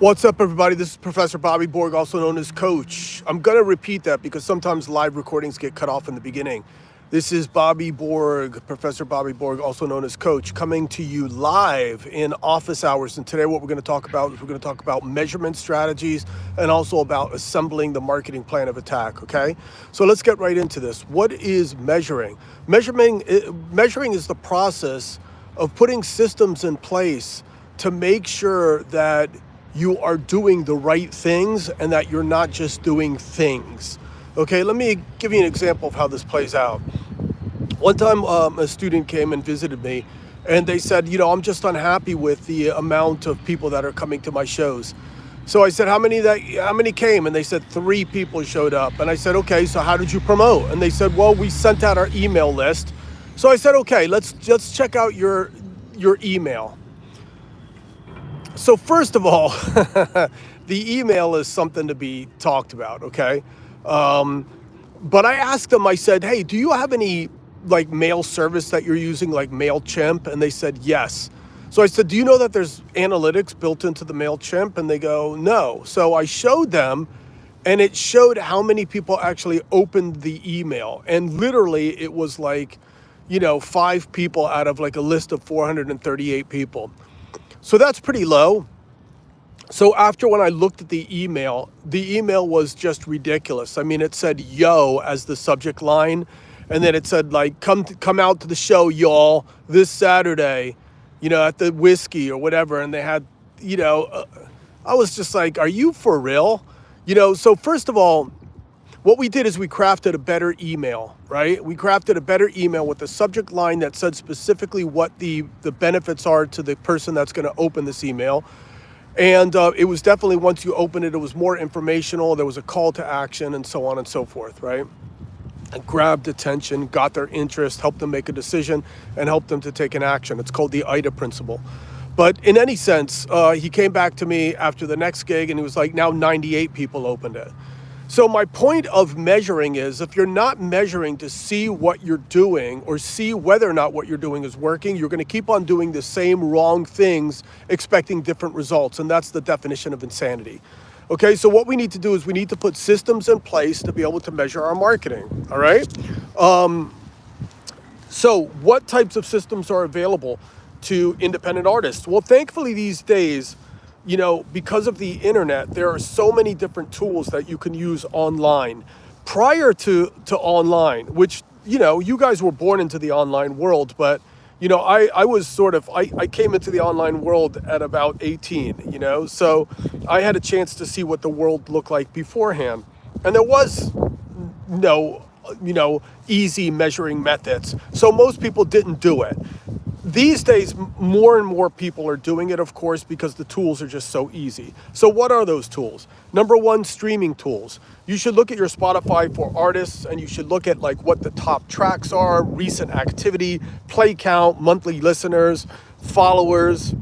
What's up, everybody? This is Professor Bobby Borg, also known as Coach. I'm going to repeat that because sometimes live recordings get cut off in the beginning. This is Bobby Borg, Professor Bobby Borg, also known as Coach, coming to you live in office hours. And today what we're going to talk about is we're going to talk about measurement strategies and also about assembling the marketing plan of attack, okay? So let's get right into this. What is measuring? Measuring is the process of putting systems in place to make sure that you are doing the right things and that you're not just doing things. Okay, let me give you an example of how this plays out. One time a student came and visited me and they said, I'm just unhappy with the amount of people that are coming to my shows. So I said, how many came? And they said 3 people showed up. And I said, okay, so how did you promote? And they said, well, we sent out our email list. So I said, okay, let's check out your email. So first of all, the email is something to be talked about, okay? But I asked them, I said, hey, do you have any like mail service that you're using, like MailChimp? And they said, yes. So I said, do you know that there's analytics built into the MailChimp? And they go, no. So I showed them, and it showed how many people actually opened the email. And literally it was like, 5 people out of like a list of 438 people. So that's pretty low. So after when I looked at the email was just ridiculous. I mean, it said yo as the subject line. And then it said like, come out to the show, y'all, this Saturday, at the whiskey or whatever. And they had, I was just like, are you for real? So first of all, what we did is we crafted a better email, right? We crafted a better email with a subject line that said specifically what the benefits are to the person that's going to open this email. And it was definitely, once you open it, it was more informational. There was a call to action and so on and so forth, right? And grabbed attention, got their interest, helped them make a decision, and helped them to take an action. It's called the IDA principle. But in any sense, he came back to me after the next gig and he was like, now 98 people opened it. So my point of measuring is, if you're not measuring to see what you're doing or see whether or not what you're doing is working, you're going to keep on doing the same wrong things, expecting different results. And that's the definition of insanity. Okay, so what we need to do is we need to put systems in place to be able to measure our marketing. All right. So what types of systems are available to independent artists? Well, thankfully these days, because of the internet, there are so many different tools that you can use online. Prior to online, which, you guys were born into the online world, but, I was I came into the online world at about 18, so I had a chance to see what the world looked like beforehand. And there was no, easy measuring methods. So most people didn't do it. These days, more and more people are doing it, of course, because the tools are just so easy. So what are those tools? Number one, streaming tools. You should look at your Spotify for artists, and you should look at like what the top tracks are, recent activity, play count, monthly listeners, followers,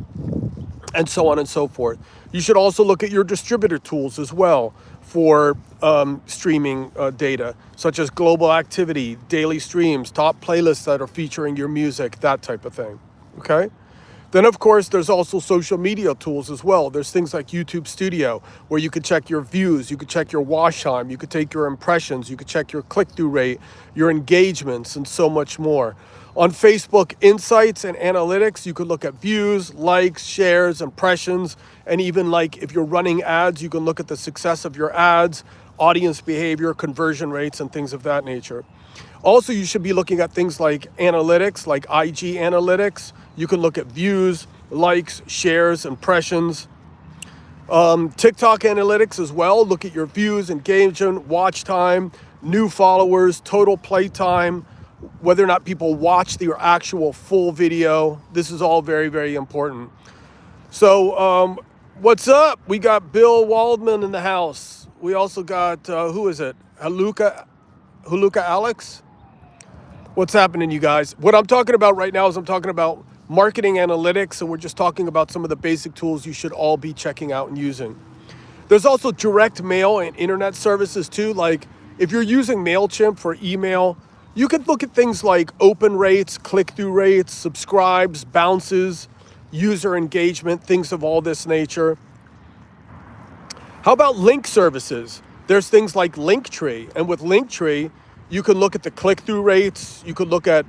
and so on and so forth. You should also look at your distributor tools as well for streaming data, such as global activity, daily streams, top playlists that are featuring your music, that type of thing, okay? Then, of course, there's also social media tools as well. There's things like YouTube Studio, where you could check your views, you could check your watch time, you could take your impressions, you could check your click-through rate, your engagements, and so much more. On Facebook Insights and Analytics, you could look at views, likes, shares, impressions, and even like if you're running ads, you can look at the success of your ads, audience behavior, conversion rates, and things of that nature. Also, you should be looking at things like analytics, like IG analytics. You can look at views, likes, shares, impressions. TikTok analytics as well. Look at your views, engagement, watch time, new followers, total play time, whether or not people watch your actual full video. This is all very, very important. So what's up? We got Bill Waldman in the house. We also got, who is it? Haluka Alex? What's happening, you guys? What I'm talking about right now is I'm talking about marketing analytics, and we're just talking about some of the basic tools you should all be checking out and using. There's also direct mail and internet services too. Like if you're using MailChimp for email, you could look at things like open rates, click-through rates, subscribes, bounces, user engagement, things of all this nature. How about link services? There's things like Linktree, and with Linktree, you can look at the click-through rates, you could look at,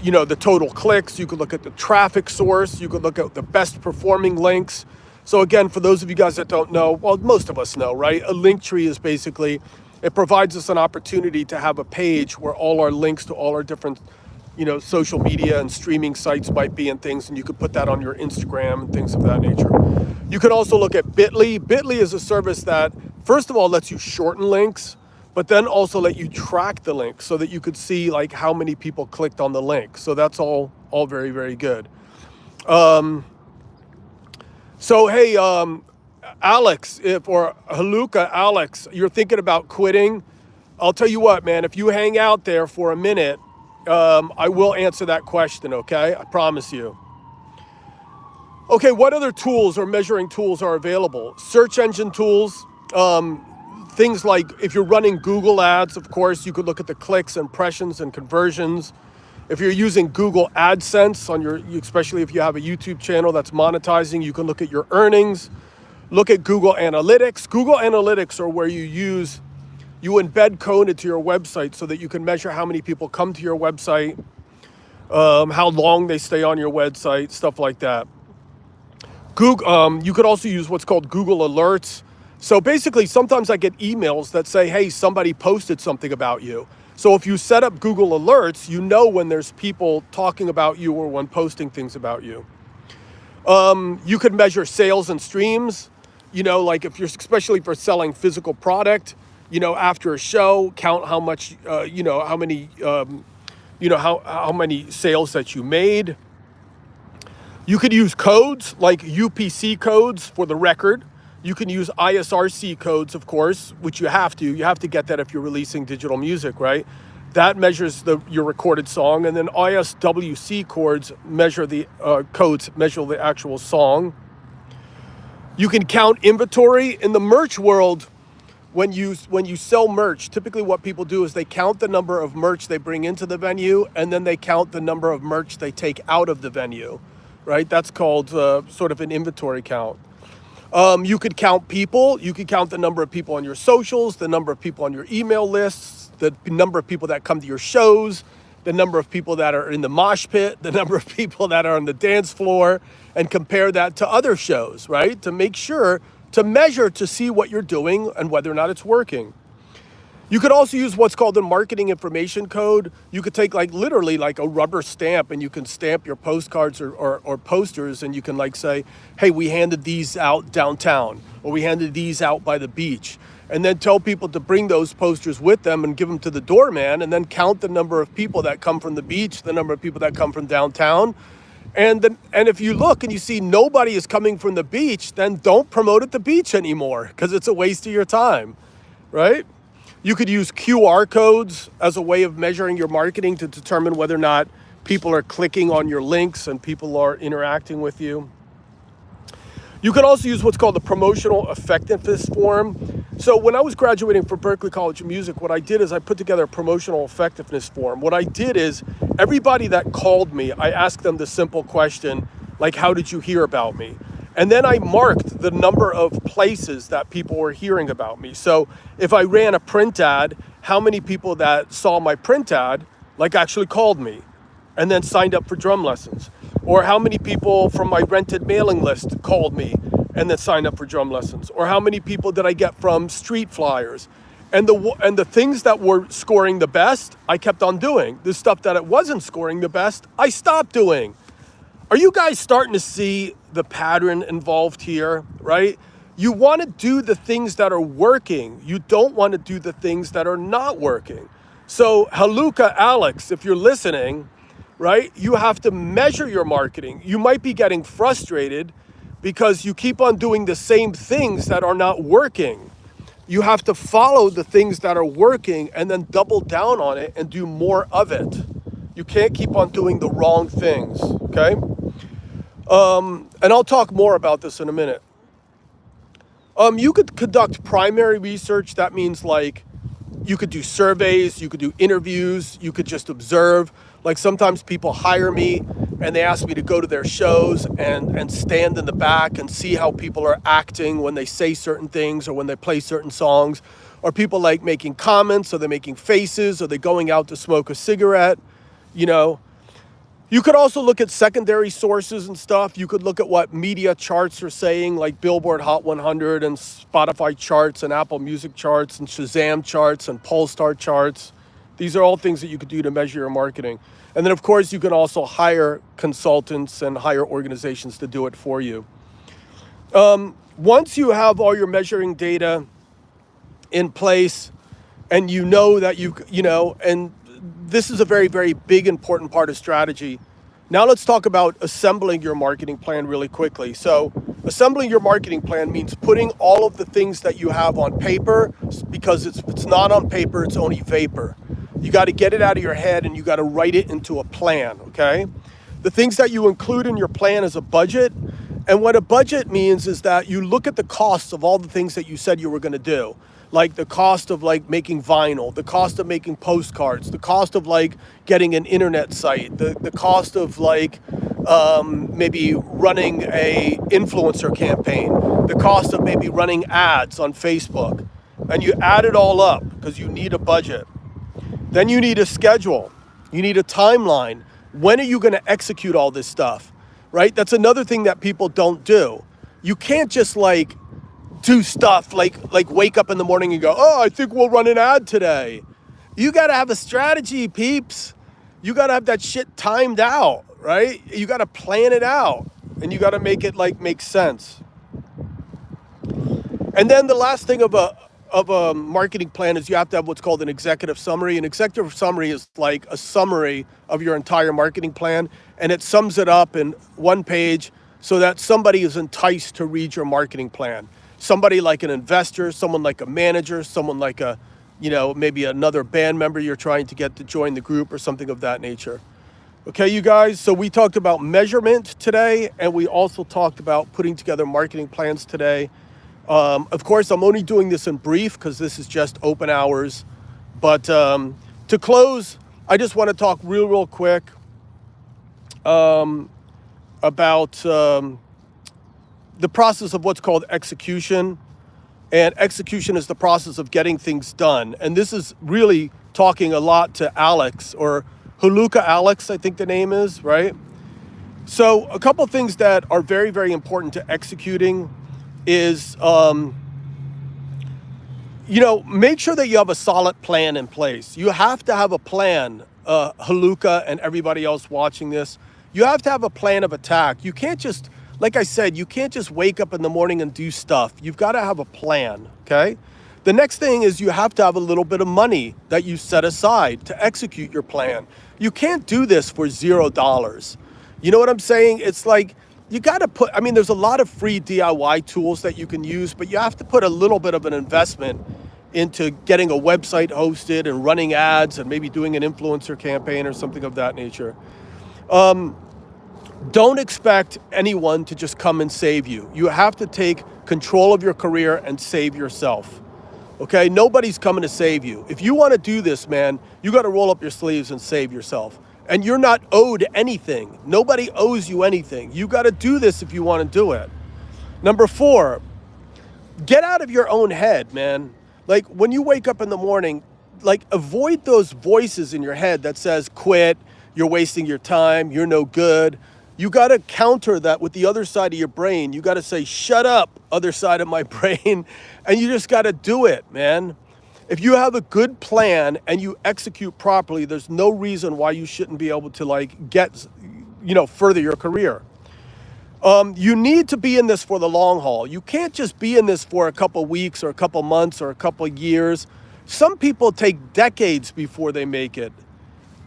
the total clicks, you could look at the traffic source, you could look at the best performing links. So again, for those of you guys that don't know, well, most of us know, right? A Linktree is basically, it provides us an opportunity to have a page where all our links to all our different, social media and streaming sites might be and things, and you could put that on your Instagram and things of that nature. You can also look at Bitly. Bitly is a service that, first of all, lets you shorten links, but then also let you track the link so that you could see like how many people clicked on the link. So that's all very, very good. So hey, Alex, or Haluka, Alex, you're thinking about quitting. I'll tell you what, man, if you hang out there for a minute, I will answer that question, okay? I promise you. Okay, what other tools or measuring tools are available? Search engine tools, things like if you're running Google ads, of course, you could look at the clicks, impressions, and conversions. If you're using Google AdSense on especially if you have a YouTube channel that's monetizing, you can look at your earnings. Look at Google Analytics. Google Analytics are where you embed code into your website so that you can measure how many people come to your website, how long they stay on your website, stuff like that. Google, you could also use what's called Google Alerts. So basically, sometimes I get emails that say, hey, somebody posted something about you. So if you set up Google Alerts, you know when there's people talking about you or when posting things about you. You could measure sales and streams, like if you're, especially for selling physical product, after a show, count how much, how many, how many sales that you made. You could use codes like UPC codes for the record. You can use ISRC codes, of course, which you have to. You have to get that if you're releasing digital music, right? That measures your recorded song, and then ISWC codes measure the actual song. You can count inventory in the merch world. When you sell merch, typically what people do is they count the number of merch they bring into the venue, and then they count the number of merch they take out of the venue, right? That's called sort of an inventory count. You could count people. You could count the number of people on your socials, the number of people on your email lists, the number of people that come to your shows, the number of people that are in the mosh pit, the number of people that are on the dance floor, and compare that to other shows, right? To make sure, to measure, to see what you're doing and whether or not it's working. You could also use what's called the marketing information code. You could take literally a rubber stamp, and you can stamp your postcards or posters, and you can say, hey, we handed these out downtown, or we handed these out by the beach, and then tell people to bring those posters with them and give them to the doorman, and then count the number of people that come from the beach, the number of people that come from downtown. And if you look and you see nobody is coming from the beach, then don't promote at the beach anymore, because it's a waste of your time, right? You could use QR codes as a way of measuring your marketing to determine whether or not people are clicking on your links and people are interacting with you. You can also use what's called the promotional effectiveness form. So when I was graduating from Berklee College of Music, what I did is I put together a promotional effectiveness form. What I did is everybody that called me, I asked them the simple question, like, how did you hear about me? And then I marked the number of places that people were hearing about me. So if I ran a print ad, how many people that saw my print ad actually called me and then signed up for drum lessons? Or how many people from my rented mailing list called me and then signed up for drum lessons? Or how many people did I get from street flyers? And the things that were scoring the best, I kept on doing. The stuff that it wasn't scoring the best, I stopped doing. Are you guys starting to see the pattern involved here, right? You want to do the things that are working. You don't want to do the things that are not working. So Haluka, Alex, if you're listening, right, you have to measure your marketing. You might be getting frustrated because you keep on doing the same things that are not working. You have to follow the things that are working and then double down on it and do more of it. You can't keep on doing the wrong things, okay? And I'll talk more about this in a minute. You could conduct primary research. That means you could do surveys, you could do interviews, you could just observe. Sometimes people hire me and they ask me to go to their shows and stand in the back and see how people are acting when they say certain things or when they play certain songs. Or people like making comments, or they're making faces, or they're going out to smoke a cigarette, you know. You could also look at secondary sources and stuff. You could look at what media charts are saying, like Billboard Hot 100 and Spotify charts and Apple Music charts and Shazam charts and Polestar charts. These are all things that you could do to measure your marketing. And then, of course, you can also hire consultants and hire organizations to do it for you. Once you have all your measuring data in place, and you know that and this is a very, very big, important part of strategy. Now let's talk about assembling your marketing plan really quickly. So assembling your marketing plan means putting all of the things that you have on paper, because it's not on paper, it's only vapor. You got to get it out of your head and you got to write it into a plan, okay? The things that you include in your plan is a budget. And what a budget means is that you look at the costs of all the things that you said you were going to do. Like the cost of like making vinyl, the cost of making postcards, the cost of like getting an internet site, the cost of like maybe running a influencer campaign, the cost of maybe running ads on Facebook. And you add it all up because you need a budget. Then you need a schedule. You need a timeline. When are you going to execute all this stuff, right? That's another thing that people don't do. You can't just like do stuff like wake up in the morning and go, oh, I think we'll run an ad today. You got to have a strategy, peeps. You got to have that shit timed out, right? You got to plan it out, and you got to make it like make sense. And then the last thing of a marketing plan is you have to have what's called an executive summary. An executive summary is like a summary of your entire marketing plan, and it sums it up in one page so that somebody is enticed to read your marketing plan. Somebody like an investor, someone like a manager, someone like a, maybe another band member you're trying to get to join the group or something of that nature. Okay, you guys, so we talked about measurement today, and we also talked about putting together marketing plans today. Of course, I'm only doing this in brief because this is just open hours. But to close, I just want to talk real quick about the process of what's called execution. And execution is the process of getting things done. And this is really talking a lot to Alex, or Huluka Alex, I think the name is, right? So a couple things that are very, very important to executing is, make sure that you have a solid plan in place. You have to have a plan, Huluka and everybody else watching this. You have to have a plan of attack. You can't just, like I said, you can't just wake up in the morning and do stuff. You've got to have a plan, okay? The next thing is you have to have a little bit of money that you set aside to execute your plan. You can't do this for $0. You know what I'm saying? It's like, you got to there's a lot of free DIY tools that you can use, but you have to put a little bit of an investment into getting a website hosted and running ads and maybe doing an influencer campaign or something of that nature. Don't expect anyone to just come and save you. You have to take control of your career and save yourself. Okay? Nobody's coming to save you. If you want to do this, man, you got to roll up your sleeves and save yourself. And you're not owed anything. Nobody owes you anything. You got to do this if you want to do it. Number 4, get out of your own head, man. Like when you wake up in the morning, like avoid those voices in your head that says, quit, you're wasting your time, you're no good. You got to counter that with the other side of your brain. You got to say, shut up, other side of my brain. And you just got to do it, man. If you have a good plan and you execute properly, there's no reason why you shouldn't be able to get, further your career. You need to be in this for the long haul. You can't just be in this for a couple weeks or a couple months or a couple years. Some people take decades before they make it.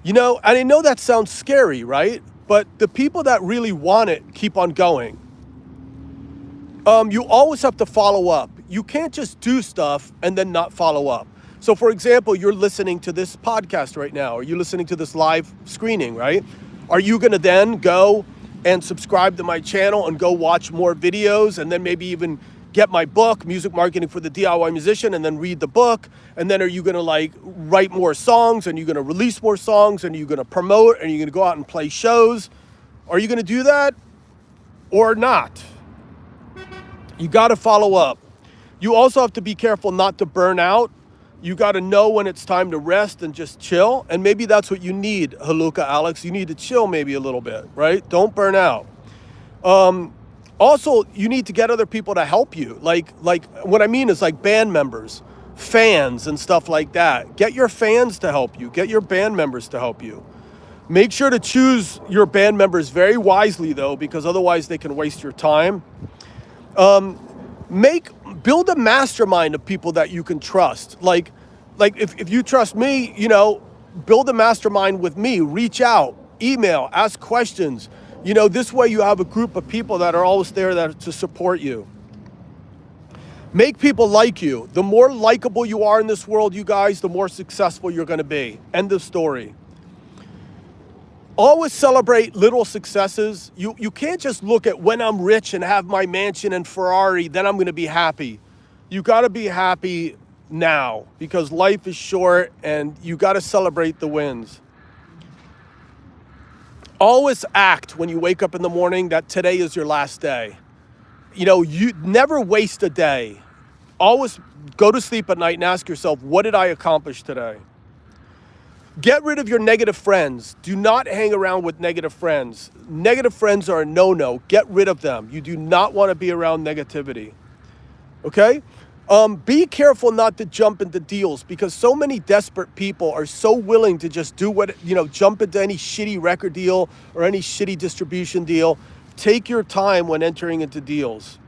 And I know that sounds scary, right? But the people that really want it keep on going. You always have to follow up. You can't just do stuff and then not follow up. So for example, you're listening to this podcast right now, or you're listening to this live screening, right? Are you going to then go and subscribe to my channel and go watch more videos and then maybe even get my book, Music Marketing for the DIY Musician, and then read the book? And then are you going to write more songs, and you're going to release more songs, and you're going to promote, and you're going to go out and play shows? Are you going to do that or not? You got to follow up. You also have to be careful not to burn out. You got to know when it's time to rest and just chill. And maybe that's what you need, Haluka Alex. You need to chill maybe a little bit, right? Don't burn out. Also, you need to get other people to help you. Like what I mean is like band members, fans and stuff like that. Get your fans to help you. Get your band members to help you. Make sure to choose your band members very wisely though, because otherwise they can waste your time. Build a mastermind of people that you can trust. Like if you trust me, build a mastermind with me, reach out, email, ask questions. This way you have a group of people that are always there to support you. Make people like you. The more likable you are in this world, you guys, the more successful you're going to be. End of story. Always celebrate little successes. You can't just look at when I'm rich and have my mansion and Ferrari, then I'm going to be happy. You got to be happy now because life is short and you got to celebrate the wins. Always act when you wake up in the morning that today is your last day. You never waste a day. Always go to sleep at night and ask yourself, what did I accomplish today? Get rid of your negative friends. Do not hang around with negative friends. Negative friends are a no-no. Get rid of them. You do not want to be around negativity. Okay? Be careful not to jump into deals because so many desperate people are so willing to just do jump into any shitty record deal or any shitty distribution deal. Take your time when entering into deals.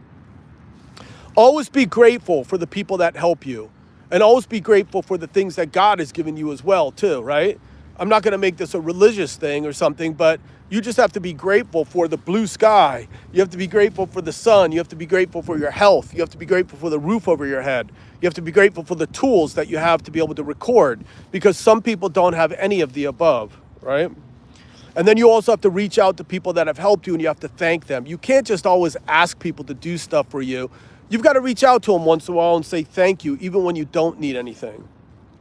Always be grateful for the people that help you. And always be grateful for the things that God has given you as well, too, right? I'm not going to make this a religious thing or something, but you just have to be grateful for the blue sky. You have to be grateful for the sun. You have to be grateful for your health. You have to be grateful for the roof over your head. You have to be grateful for the tools that you have to be able to record because some people don't have any of the above, right? And then you also have to reach out to people that have helped you and you have to thank them. You can't just always ask people to do stuff for you. You've got to reach out to them once in a while and say thank you, even when you don't need anything,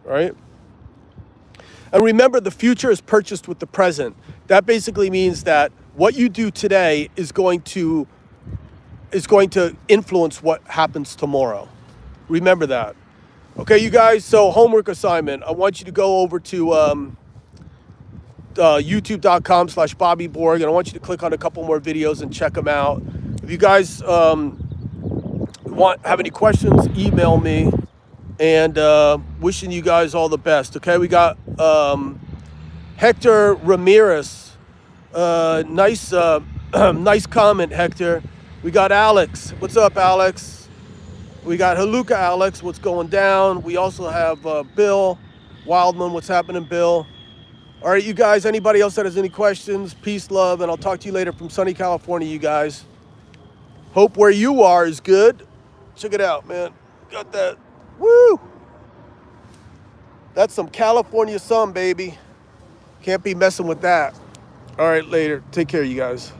right? And remember, the future is purchased with the present. That basically means that what you do today is going to influence what happens tomorrow. Remember that. Okay, you guys, so homework assignment. I want you to go over to youtube.com/Bobby Borg, and I want you to click on a couple more videos and check them out. If you guys have any questions, email me, and wishing you guys all the best. Okay, we got Hector Ramirez. Nice nice comment, Hector. We got Alex. What's up, Alex? We got Haluka Alex. What's going down? We also have Bill Wildman. What's happening, Bill? All right, you guys, anybody else that has any questions, peace, love, and I'll talk to you later from sunny California, you guys. Hope where you are is good. Check it out, man. Got that. Woo! That's some California sun, baby. Can't be messing with that. All right, later. Take care, you guys.